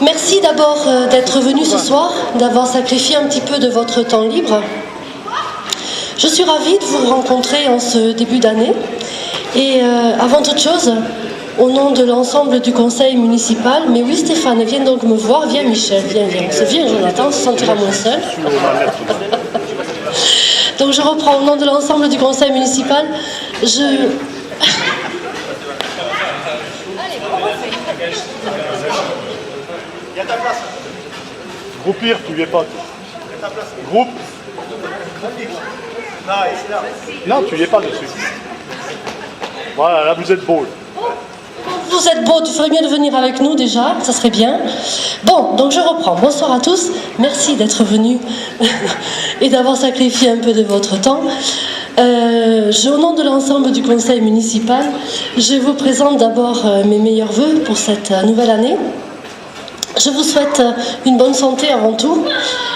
Merci d'abord d'être venu ce soir, d'avoir sacrifié un petit peu de votre temps libre. Je suis ravie de vous rencontrer en ce début d'année. Et avant toute chose, au nom de l'ensemble du conseil municipal, mais oui Stéphane, viens donc me voir, viens Michel, viens. Viens Jonathan, on se sentira moins seul. Donc je reprends au nom de l'ensemble du conseil municipal, Il y a ta place. Groupir, tu y es pas. Groupe. Non, tu y es pas dessus. Voilà, là vous êtes beau. Vous êtes beau, tu ferais mieux de venir avec nous déjà, ça serait bien. Bon, donc je reprends. Bonsoir à tous, merci d'être venus et d'avoir sacrifié un peu de votre temps. Au nom de l'ensemble du conseil municipal, je vous présente d'abord mes meilleurs vœux pour cette nouvelle année. Je vous souhaite une bonne santé avant tout,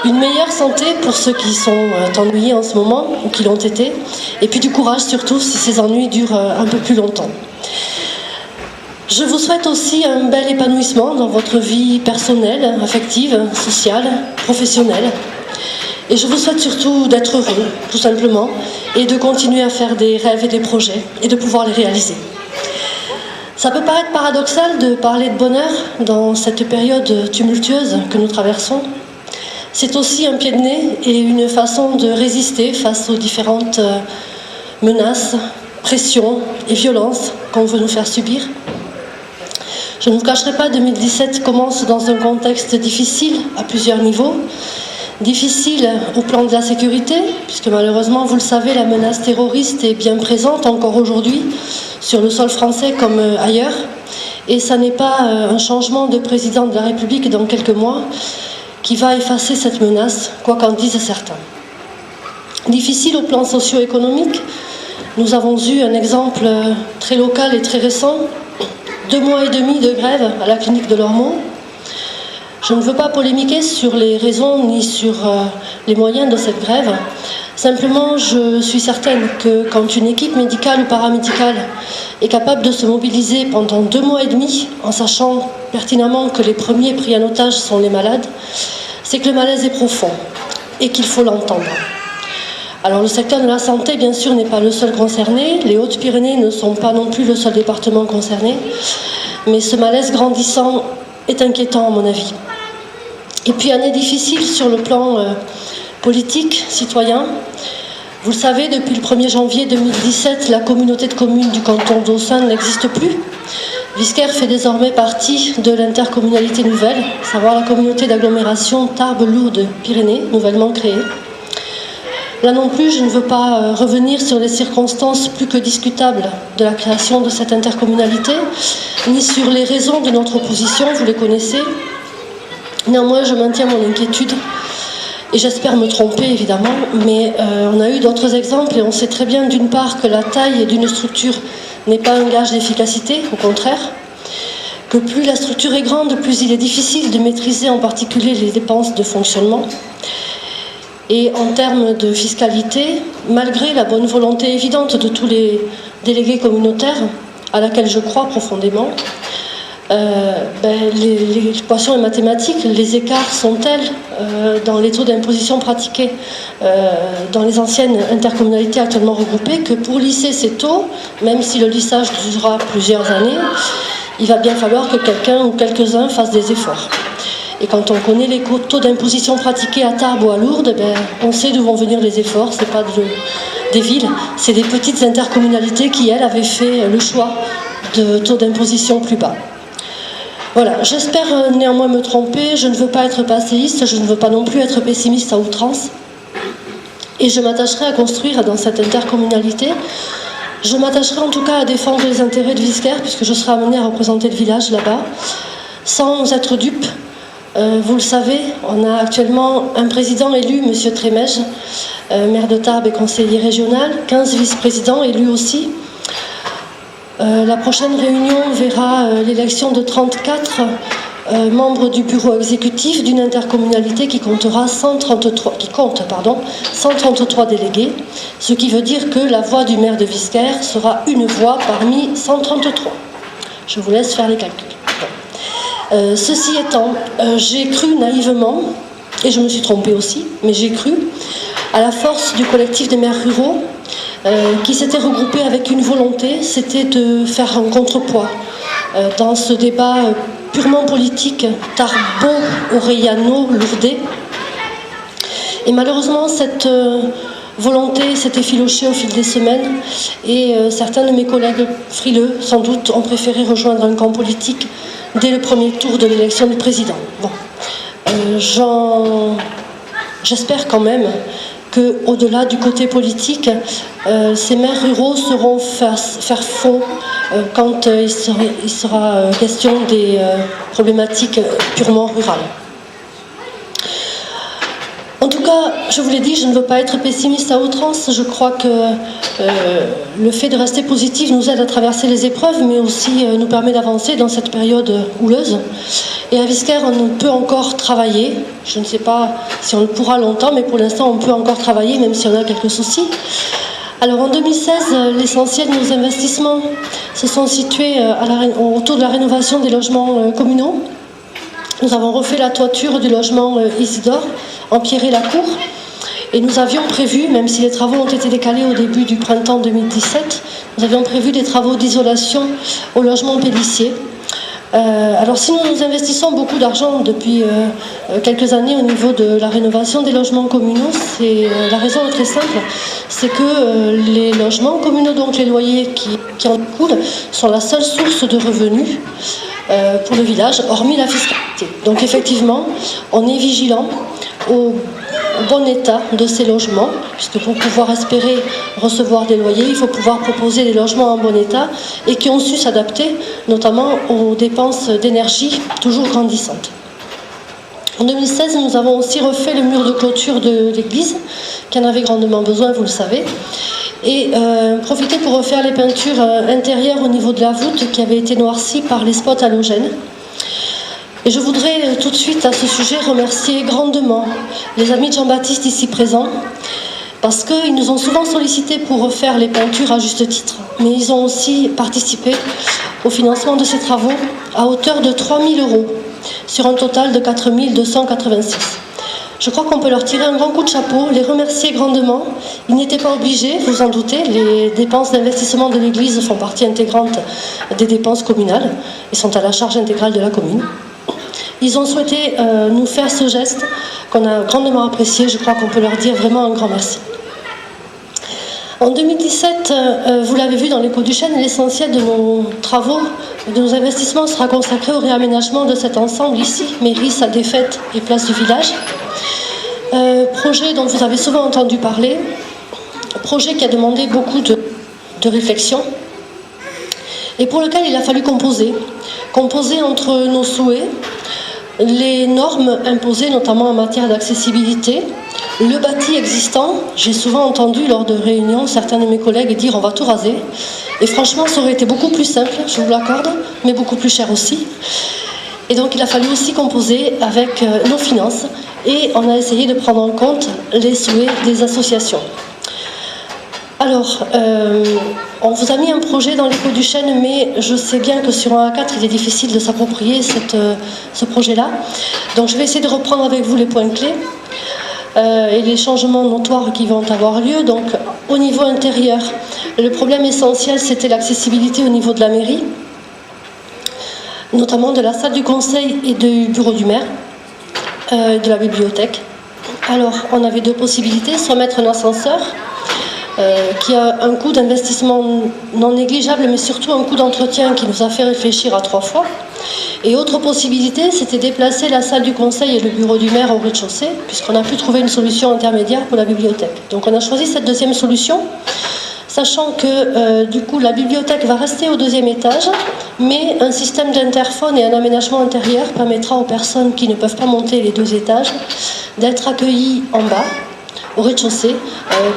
une meilleure santé pour ceux qui sont ennuyés en ce moment ou qui l'ont été, et puis du courage surtout si ces ennuis durent un peu plus longtemps. Je vous souhaite aussi un bel épanouissement dans votre vie personnelle, affective, sociale, professionnelle. Et je vous souhaite surtout d'être heureux, tout simplement, et de continuer à faire des rêves et des projets, et de pouvoir les réaliser. Ça peut paraître paradoxal de parler de bonheur dans cette période tumultueuse que nous traversons. C'est aussi un pied de nez et une façon de résister face aux différentes menaces, pressions et violences qu'on veut nous faire subir. Je ne vous cacherai pas, 2017 commence dans un contexte difficile à plusieurs niveaux. Difficile au plan de la sécurité, puisque malheureusement, vous le savez, la menace terroriste est bien présente encore aujourd'hui, sur le sol français comme ailleurs. Et ça n'est pas un changement de président de la République dans quelques mois qui va effacer cette menace, quoi qu'en disent certains. Difficile au plan socio-économique, nous avons eu un exemple très local et très récent, 2 mois et demi de grève à la clinique de Lormeau. Je ne veux pas polémiquer sur les raisons ni sur les moyens de cette grève. Simplement, je suis certaine que quand une équipe médicale ou paramédicale est capable de se mobiliser pendant 2 mois et demi, en sachant pertinemment que les premiers pris en otage sont les malades, c'est que le malaise est profond et qu'il faut l'entendre. Alors le secteur de la santé, bien sûr, n'est pas le seul concerné. Les Hautes-Pyrénées ne sont pas non plus le seul département concerné. Mais ce malaise grandissant est inquiétant à mon avis. Et puis année difficile sur le plan politique, citoyen. Vous le savez, depuis le 1er janvier 2017, la communauté de communes du canton d'Aussin n'existe plus. Visquère fait désormais partie de l'intercommunalité nouvelle, à savoir la communauté d'agglomération Tarbes-Lourdes-Pyrénées, nouvellement créée. Là non plus, je ne veux pas revenir sur les circonstances plus que discutables de la création de cette intercommunalité, ni sur les raisons de notre opposition, vous les connaissez. Néanmoins, je maintiens mon inquiétude, et j'espère me tromper évidemment, mais on a eu d'autres exemples, et on sait très bien d'une part que la taille d'une structure n'est pas un gage d'efficacité, au contraire, que plus la structure est grande, plus il est difficile de maîtriser en particulier les dépenses de fonctionnement. Et en termes de fiscalité, malgré la bonne volonté évidente de tous les délégués communautaires, à laquelle je crois profondément, l'équation est mathématique, les écarts sont tels dans les taux d'imposition pratiqués dans les anciennes intercommunalités actuellement regroupées que pour lisser ces taux, même si le lissage durera plusieurs années, il va bien falloir que quelqu'un ou quelques-uns fassent des efforts. Et quand on connaît les taux d'imposition pratiqués à Tarbes ou à Lourdes, on sait d'où vont venir les efforts. Ce n'est pas des villes, c'est des petites intercommunalités qui, elles, avaient fait le choix de taux d'imposition plus bas. Voilà, j'espère néanmoins me tromper. Je ne veux pas être passéiste, je ne veux pas non plus être pessimiste à outrance. Et je m'attacherai à construire dans cette intercommunalité. Je m'attacherai en tout cas à défendre les intérêts de Visquère, puisque je serai amenée à représenter le village là-bas, sans être dupe. Vous le savez, on a actuellement un président élu, M. Trémège, maire de Tarbes et conseiller régional, 15 vice-présidents élus aussi. La prochaine réunion verra l'élection de 34 membres du bureau exécutif d'une intercommunalité qui compte 133 délégués, ce qui veut dire que la voix du maire de Visquère sera une voix parmi 133. Je vous laisse faire les calculs. Ceci étant, j'ai cru naïvement, et je me suis trompée aussi, mais j'ai cru à la force du collectif des maires ruraux qui s'était regroupé avec une volonté, c'était de faire un contrepoids dans ce débat purement politique, Tarbo-Orellano-Lourdais. Et malheureusement, cette volonté s'est effilochée au fil des semaines et certains de mes collègues frileux, sans doute, ont préféré rejoindre un camp politique dès le premier tour de l'élection du président. Bon. J'espère quand même qu'au-delà du côté politique, ces maires ruraux sauront faire fond quand il sera question des problématiques purement rurales. En tout cas, je vous l'ai dit, je ne veux pas être pessimiste à outrance. Je crois que le fait de rester positif nous aide à traverser les épreuves, mais aussi nous permet d'avancer dans cette période houleuse. Et à Visquer, on peut encore travailler. Je ne sais pas si on le pourra longtemps, mais pour l'instant, on peut encore travailler, même si on a quelques soucis. Alors en 2016, l'essentiel de nos investissements se sont situés autour de la rénovation des logements communaux. Nous avons refait la toiture du logement Isidore, empierré la cour, et nous avions prévu, même si les travaux ont été décalés au début du printemps 2017, nous avions prévu des travaux d'isolation au logement Pélissier. Alors si nous investissons beaucoup d'argent depuis quelques années au niveau de la rénovation des logements communaux, la raison est très simple, c'est que les logements communaux, donc les loyers qui en coulent, sont la seule source de revenus pour le village, hormis la fiscalité. Donc effectivement, on est vigilant au bon état de ces logements, puisque pour pouvoir espérer recevoir des loyers, il faut pouvoir proposer des logements en bon état et qui ont su s'adapter, notamment aux dépenses d'énergie toujours grandissantes. En 2016, nous avons aussi refait le mur de clôture de l'église, qui en avait grandement besoin, vous le savez, et profité pour refaire les peintures intérieures au niveau de la voûte qui avait été noircie par les spots halogènes. Et je voudrais tout de suite à ce sujet remercier grandement les amis de Jean-Baptiste ici présents, parce qu'ils nous ont souvent sollicités pour refaire les peintures à juste titre, mais ils ont aussi participé au financement de ces travaux à hauteur de 3 000 € sur un total de 4 286. Je crois qu'on peut leur tirer un grand coup de chapeau, les remercier grandement. Ils n'étaient pas obligés, vous en doutez, les dépenses d'investissement de l'Église font partie intégrante des dépenses communales et sont à la charge intégrale de la commune. Ils ont souhaité nous faire ce geste qu'on a grandement apprécié. Je crois qu'on peut leur dire vraiment un grand merci. En 2017, vous l'avez vu dans l'écho du chêne, l'essentiel de nos travaux, de nos investissements sera consacré au réaménagement de cet ensemble ici, mairie, salle des fêtes et place du village. Projet dont vous avez souvent entendu parler, projet qui a demandé beaucoup de réflexion et pour lequel il a fallu composer entre nos souhaits, les normes imposées notamment en matière d'accessibilité, le bâti existant. J'ai souvent entendu lors de réunions certains de mes collègues dire on va tout raser, et franchement ça aurait été beaucoup plus simple, je vous l'accorde, mais beaucoup plus cher aussi. Et donc il a fallu aussi composer avec nos finances et on a essayé de prendre en compte les souhaits des associations. Alors, on vous a mis un projet dans l'écho du chêne, mais je sais bien que sur un A4, il est difficile de s'approprier ce projet-là. Donc je vais essayer de reprendre avec vous les points clés et les changements notoires qui vont avoir lieu. Donc au niveau intérieur, le problème essentiel, c'était l'accessibilité au niveau de la mairie, notamment de la salle du conseil et du bureau du maire, de la bibliothèque. Alors, on avait deux possibilités, soit mettre un ascenseur, qui a un coût d'investissement non négligeable, mais surtout un coût d'entretien qui nous a fait réfléchir à 3 fois. Et autre possibilité, c'était déplacer la salle du conseil et le bureau du maire au rez-de-chaussée, puisqu'on a pu trouver une solution intermédiaire pour la bibliothèque. Donc on a choisi cette deuxième solution, sachant que du coup la bibliothèque va rester au 2e étage, mais un système d'interphone et un aménagement intérieur permettra aux personnes qui ne peuvent pas monter les 2 étages d'être accueillies en bas, au rez-de-chaussée,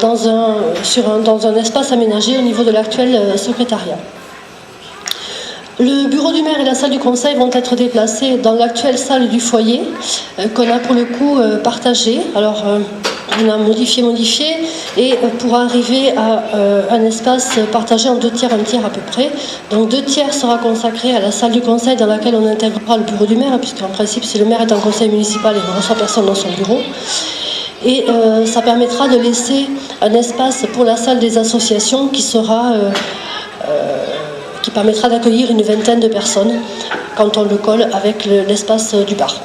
dans un espace aménagé au niveau de l'actuel secrétariat. Le bureau du maire et la salle du conseil vont être déplacés dans l'actuelle salle du foyer, qu'on a pour le coup partagée. Alors, On a modifié, et pour arriver à un espace partagé en 2 tiers, 1 tiers à peu près. Donc 2 tiers sera consacré à la salle du conseil dans laquelle on intégrera le bureau du maire, puisqu'en principe, si le maire est en conseil municipal, il ne reçoit personne dans son bureau. Et ça permettra de laisser un espace pour la salle des associations qui permettra d'accueillir une 20aine de personnes quand on le colle avec l'espace du bar.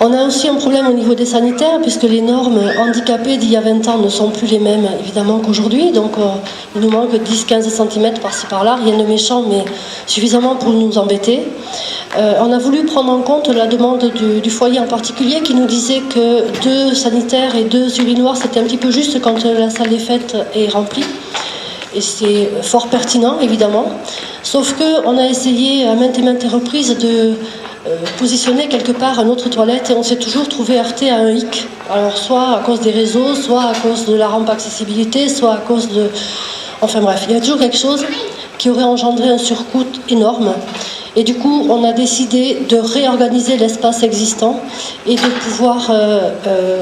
On a aussi un problème au niveau des sanitaires, puisque les normes handicapées d'il y a 20 ans ne sont plus les mêmes, évidemment, qu'aujourd'hui. Donc, il nous manque 10-15 cm par-ci par-là, rien de méchant, mais suffisamment pour nous embêter. On a voulu prendre en compte la demande du foyer en particulier, qui nous disait que 2 sanitaires et 2 urinoirs, c'était un petit peu juste quand la salle des fêtes est remplie. Et c'est fort pertinent, évidemment. Sauf qu'on a essayé à maintes et maintes reprises de positionner quelque part une autre toilette et on s'est toujours trouvé heurté à un hic. Alors soit à cause des réseaux, soit à cause de la rampe accessibilité, soit à cause de... Enfin bref, il y a toujours quelque chose qui aurait engendré un surcoût énorme. Et du coup, on a décidé de réorganiser l'espace existant et de pouvoir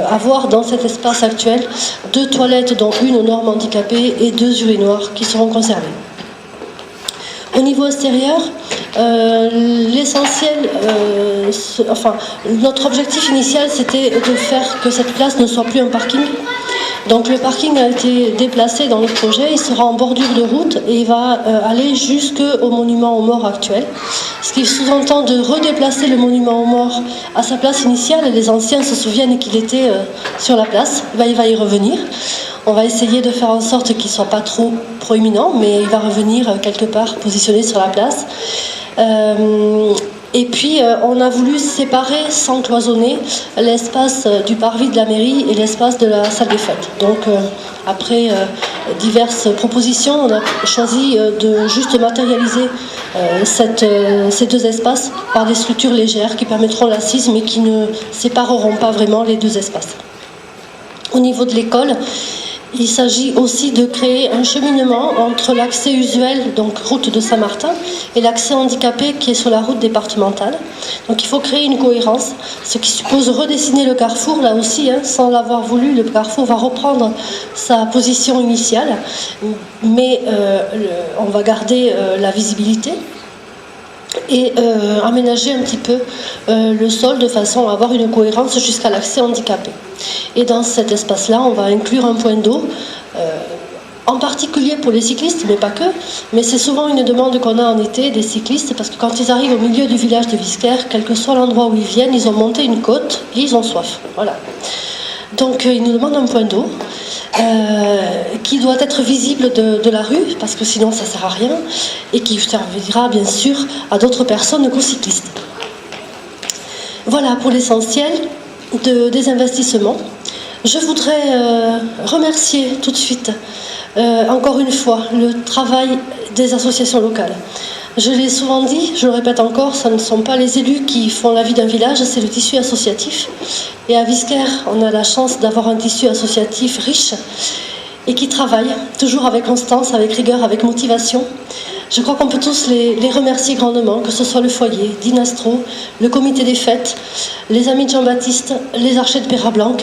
avoir dans cet espace actuel 2 toilettes, dont une aux normes handicapées et 2 urinoirs qui seront conservés. Au niveau extérieur, l'essentiel, notre objectif initial, c'était de faire que cette place ne soit plus un parking. Donc le parking a été déplacé dans le projet, il sera en bordure de route et il va aller jusqu'au monument aux morts actuel. Ce qui sous-entend de redéplacer le monument aux morts à sa place initiale. Les anciens se souviennent qu'il était sur la place, il va y revenir. On va essayer de faire en sorte qu'il ne soit pas trop proéminent, mais il va revenir quelque part positionné sur la place. Et puis, on a voulu séparer, sans cloisonner, l'espace du parvis de la mairie et l'espace de la salle des fêtes. Donc, après diverses propositions, on a choisi de juste matérialiser ces 2 espaces par des structures légères qui permettront l'assise, mais qui ne sépareront pas vraiment les 2 espaces. Au niveau de l'école, il s'agit aussi de créer un cheminement entre l'accès usuel, donc route de Saint-Martin, et l'accès handicapé qui est sur la route départementale. Donc il faut créer une cohérence, ce qui suppose redessiner le carrefour. Là aussi, sans l'avoir voulu, le carrefour va reprendre sa position initiale, mais on va garder la visibilité et aménager un petit peu le sol de façon à avoir une cohérence jusqu'à l'accès handicapé. Et dans cet espace-là, on va inclure un point d'eau, en particulier pour les cyclistes, mais pas que, mais c'est souvent une demande qu'on a en été des cyclistes, parce que quand ils arrivent au milieu du village de Visquer, quel que soit l'endroit où ils viennent, ils ont monté une côte et ils ont soif. Voilà. Donc ils nous demandent un point d'eau qui doit être visible de la rue, parce que sinon ça ne sert à rien, et qui servira bien sûr à d'autres personnes qu'aux cyclistes. Voilà pour l'essentiel des investissements. Je voudrais remercier tout de suite, encore une fois, le travail des associations locales. Je l'ai souvent dit, je le répète encore, ce ne sont pas les élus qui font la vie d'un village, c'est le tissu associatif. Et à Visquer, on a la chance d'avoir un tissu associatif riche et qui travaille, toujours avec constance, avec rigueur, avec motivation. Je crois qu'on peut tous les remercier grandement, que ce soit le foyer, Dinastro, le comité des fêtes, les amis de Jean-Baptiste, les archers de Peyrat-Blanc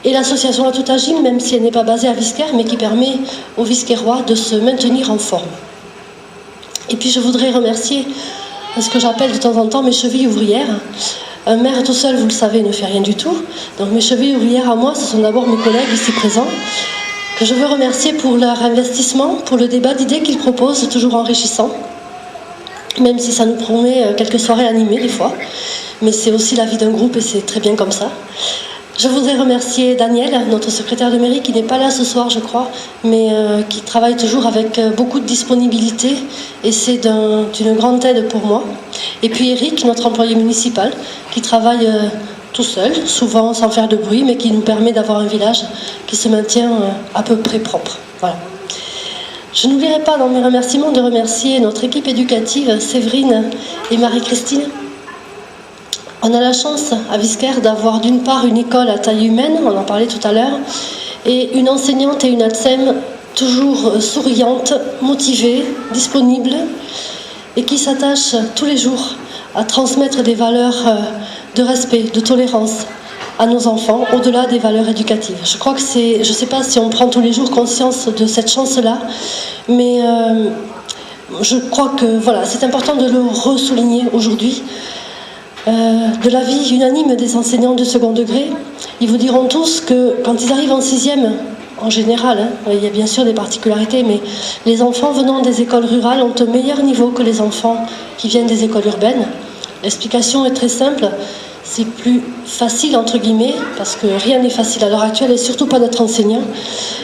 et l'association La Toutagine, même si elle n'est pas basée à Visquer, mais qui permet aux Visquerois de se maintenir en forme. Et puis je voudrais remercier ce que j'appelle de temps en temps mes chevilles ouvrières. Un maire tout seul, vous le savez, ne fait rien du tout. Donc mes chevilles ouvrières à moi, ce sont d'abord mes collègues ici présents, que je veux remercier pour leur investissement, pour le débat d'idées qu'ils proposent, toujours enrichissant, même si ça nous promet quelques soirées animées des fois. Mais c'est aussi la vie d'un groupe et c'est très bien comme ça. Je voudrais remercier Daniel, notre secrétaire de mairie, qui n'est pas là ce soir, je crois, mais qui travaille toujours avec beaucoup de disponibilité et c'est d'une grande aide pour moi. Et puis Eric, notre employé municipal, qui travaille tout seul, souvent sans faire de bruit, mais qui nous permet d'avoir un village qui se maintient à peu près propre. Voilà. Je n'oublierai pas dans mes remerciements de remercier notre équipe éducative, Séverine et Marie-Christine. On a la chance à Visquer d'avoir d'une part une école à taille humaine, on en parlait tout à l'heure, et une enseignante et une ATSEM toujours souriante, motivée, disponible, et qui s'attachent tous les jours à transmettre des valeurs de respect, de tolérance, à nos enfants, au-delà des valeurs éducatives. Je crois que je ne sais pas si on prend tous les jours conscience de cette chance-là, mais je crois que voilà, c'est important de le ressouligner aujourd'hui. De l'avis unanime des enseignants de second degré, ils vous diront tous que quand ils arrivent en sixième, en général, il y a bien sûr des particularités, mais les enfants venant des écoles rurales ont un meilleur niveau que les enfants qui viennent des écoles urbaines. L'explication est très simple, c'est plus facile entre guillemets, parce que rien n'est facile à l'heure actuelle et surtout pas d'être enseignant,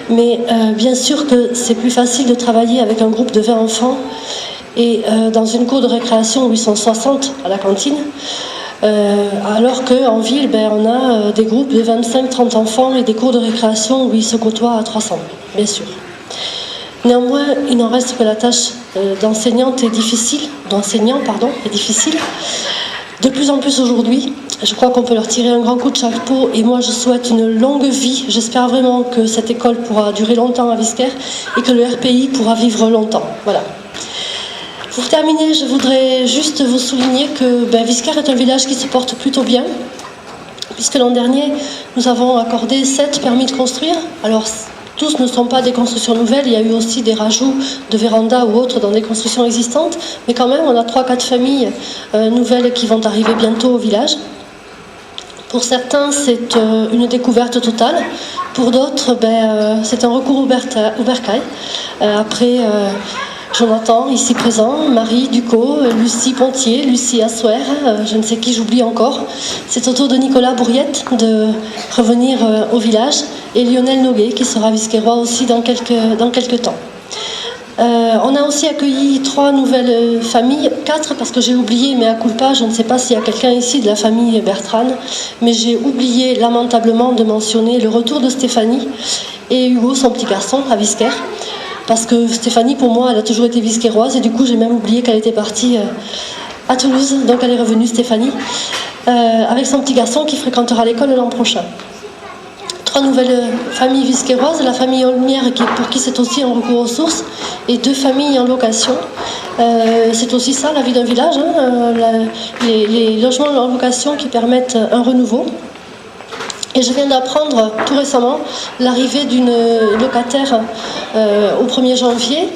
mais bien sûr que c'est plus facile de travailler avec un groupe de 20 enfants et dans une cour de récréation où ils sont 60 à la cantine, alors qu'en ville, on a des groupes de 25-30 enfants et des cours de récréation où ils se côtoient à 300, bien sûr. Néanmoins, il n'en reste que la tâche d'enseignant est difficile. De plus en plus aujourd'hui, je crois qu'on peut leur tirer un grand coup de chapeau et moi je souhaite une longue vie. J'espère vraiment que cette école pourra durer longtemps à Visquer et que le RPI pourra vivre longtemps. Voilà. Pour terminer, je voudrais juste vous souligner que Visquer est un village qui se porte plutôt bien, puisque l'an dernier, nous avons accordé 7 permis de construire. Alors, tous ne sont pas des constructions nouvelles, il y a eu aussi des rajouts de vérandas ou autres dans des constructions existantes, mais quand même, on a 3-4 familles nouvelles qui vont arriver bientôt au village. Pour certains, c'est une découverte totale. Pour d'autres, c'est un recours au bercail. Après... Jonathan, ici présent, Marie Ducot, Lucie Pontier, Lucie Assuer, je ne sais qui j'oublie encore. C'est au tour de Nicolas Bourriette de revenir au village et Lionel Noguet qui sera visquérois aussi dans quelques temps. On a aussi accueilli 3 nouvelles familles, 4 parce que j'ai oublié, mais à culpa, je ne sais pas s'il y a quelqu'un ici de la famille Bertrand, mais j'ai oublié lamentablement de mentionner le retour de Stéphanie et Hugo, son petit garçon, à Visquer. Parce que Stéphanie, pour moi, elle a toujours été visquéroise et du coup, j'ai même oublié qu'elle était partie à Toulouse. Donc, elle est revenue, Stéphanie, avec son petit garçon qui fréquentera l'école l'an prochain. 3 nouvelles familles visquéroises, la famille Olmière, pour qui c'est aussi un recours aux sources, et 2 familles en location. C'est aussi ça, la vie d'un village, les logements en location qui permettent un renouveau. Et je viens d'apprendre tout récemment l'arrivée d'une locataire au 1er janvier.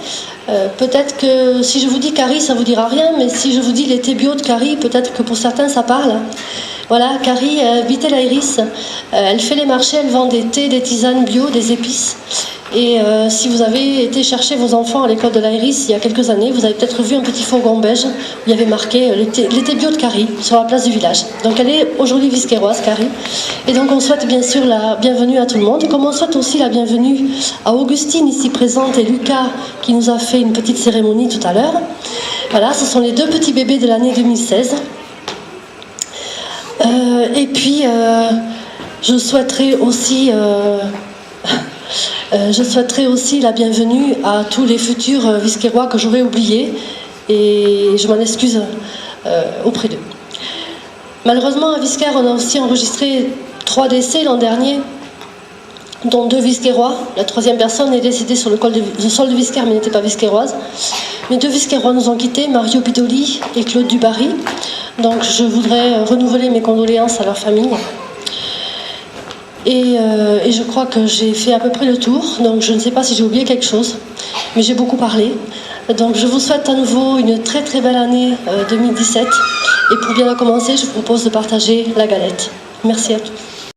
Peut-être que si je vous dis Carrie, ça ne vous dira rien, mais si je vous dis l'été bio de Carrie, peut-être que pour certains ça parle. Voilà, Carrie habitait l'Iris. Elle fait les marchés, elle vend des thés, des tisanes bio, des épices. Et si vous avez été chercher vos enfants à l'école de l'Iris il y a quelques années, vous avez peut-être vu un petit fourgon beige où il y avait marqué l'été bio de Carrie sur la place du village. Donc elle est aujourd'hui visquéroise, Carrie. Et donc on souhaite bien sûr la bienvenue à tout le monde, comme on souhaite aussi la bienvenue à Augustine ici présente et Lucas qui nous a fait une petite cérémonie tout à l'heure. Voilà, ce sont les 2 petits bébés de l'année 2016. Et puis je souhaiterais aussi la bienvenue à tous les futurs visquérois que j'aurais oubliés et je m'en excuse auprès d'eux. Malheureusement, à Visquer, on a aussi enregistré 3 décès l'an dernier, dont 2 visquérois. La 3e personne est décédée sur le sol de Visquer, mais n'était pas visquéroise. Mais 2 visquérois nous ont quittés, Mario Pidoli et Claude Dubarry. Donc je voudrais renouveler mes condoléances à leur famille. Et je crois que j'ai fait à peu près le tour, donc je ne sais pas si j'ai oublié quelque chose, mais j'ai beaucoup parlé. Donc je vous souhaite à nouveau une très très belle année 2017. Et pour bien la commencer, je vous propose de partager la galette. Merci à tous.